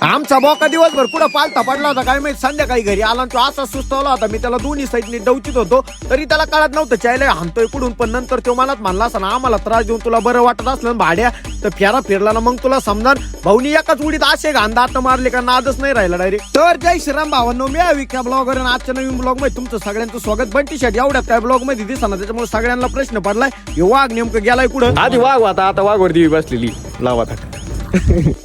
आमचा बोका दिवसभर पुढे पालथा पडला होता काय माहित, संध्याकाळी घरी आला तो असा सुस्तवला होता. मी त्याला दोन्ही साईडनी डवचित होतो तरी त्याला कळत नव्हतं चायला हाणतोय कुठून. पण नंतर तो मलाच म्हणला असं ना आम्हाला त्रास देऊन तुला बरं वाटत असलं भाड्या तर फेरा फिरला ना मग तुला समजा भाऊनी एकाच उडीत असे घांदा आता मारले का नादच नाही राहिला डायरेक्ट. तर जय श्रीराम भावांनो, मी विक्या ब्लॉगर आणि आजच्या नवीन ब्लॉग मध्ये तुमचं सगळ्यांचं स्वागत. बंटी शर्ट एवढ्यात काय ब्लॉग मध्ये दिसना त्याच्यामुळे सगळ्यांना प्रश्न पडलाय हे वाघ नेमकं गेलाय कुठं. आधी वाघ होता आता वाघवर देवी बसलेली लावा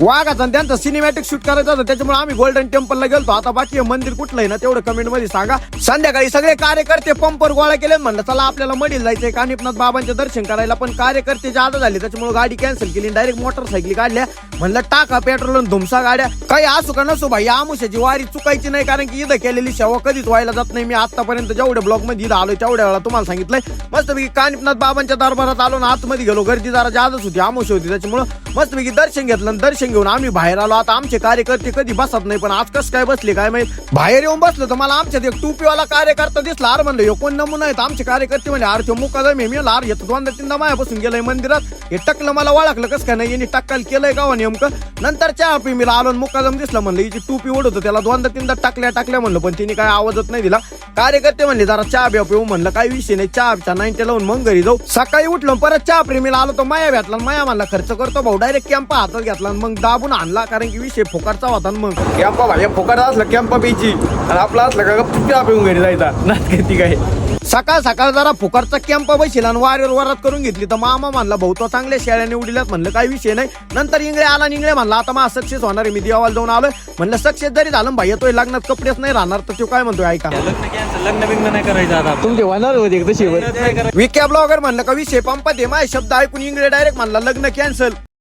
वाघाचा त्यांचा सिनेमॅटिक शूट करायचं होतं त्याच्यामुळे आम्ही गोल्डन टेम्पलला गेलतो. आता बाकी मंदिर कुठलं आहे ना तेवढं कमेंट मध्ये सांगा. संध्याकाळी सगळे कार्यकर्ते पंपवर गोळा केले, म्हणलं चला आपल्याला मडील जायचंय कानिपनाथ बाबांचे दर्शन करायला. पण कार्यकर्ते जादा झाले त्याच्यामुळे गाडी कॅन्सल केली, डायरेक्ट मोटरसायकली काढल्या. म्हणलं टाका पेट्रोल आणि धुमसा गाड्या. काही असू का नसो भाई आमुष्याची वारी चुकायची नाही, कारण की इथं केलेली सेवा कधीच व्हायला जात नाही. मी आतापर्यंत जेवढ्या ब्लॉग मध्ये इथं आलोय तेवढ्या वेळा तुम्हाला सांगितलंय. मस्तपैकी कानिपनाथ बाबांच्या दरबारात आलो ना आतमध्ये गेलो, गर्दी जरा जादच होती, आमुष्य होती त्याच्यामुळे मस्तपैकी दर्शन घेतलं. दर्शन घेऊन आम्ही बाहेर आलो. आता आमचे कार्यकर्ते कधी बसत नाही पण आज कसं काय बसले काय माहित. बाहेर येऊन बसलो तर मला आमच्यात एक टोपीवाला कार्यकर्ता दिसला. अरे म्हणलं हे कोण नमुना आहेत आमचे कार्यकर्ते, म्हणजे अरे तो मुकादम आहे. मी लार येतो दोनदा तीनदा मायापासून गेलंय मंदिरात, हे टकलं मला ओळखलं कसं काय नाही यांनी टक्कल केलंय का नेमकं. नंतर चहा पी मी आलो मुकादम दिसला, म्हणलं हिची टोपी ओढतो त्याला दोनदा तीनदा टाकल्या म्हणलं पण तिने काय आवाजच नाही दिला. कार्यकर्ते म्हणले जरा चहा बिया पिऊ, म्हणलं काही विषय नाही, चहा 90 लावून मग घरी जाऊ. सकाळी उठलो परत चहा प्रेमीला आलो तो माया भेटला, माया म्हणला खर्च करतो भाऊ, डायरेक्ट कॅम्प हातात घेतला मग दाबून आणला, कारण की विषय फुकारचा होता. मग कॅम्पा भाई फुकाट असलं कॅम्पा प्यायची आणि आपला असलं का चहा पिऊन घरी जायचा नाटक काय. सकाळ सकाळ जरा फुकारचा कॅम्प बसला आणि वारीवर वरात करून घेतली. तर मामा म्हणला भाऊ तो चांगल्या शेळ्याने उडील्यात, म्हणलं काही विषय नाही. नंतर इंगळे आला इंगळे म्हणला आता मग सक्सेस होणार आहे, मी देवाला जाऊन आलोय. म्हणलं सक्सेस जरी झालं भाई तो लग्नात कपडेच नाही राहणार. तर तो काय म्हणतोय ऐका, लग्न बिग्न नाही करायचं आता तुमचे होणार होते तशी विक्या ब्लॉगर म्हणलं का विषय पंपात आहे. माझे शब्द ऐकून इंगळे डायरेक्ट म्हणला लग्न कॅन्सल.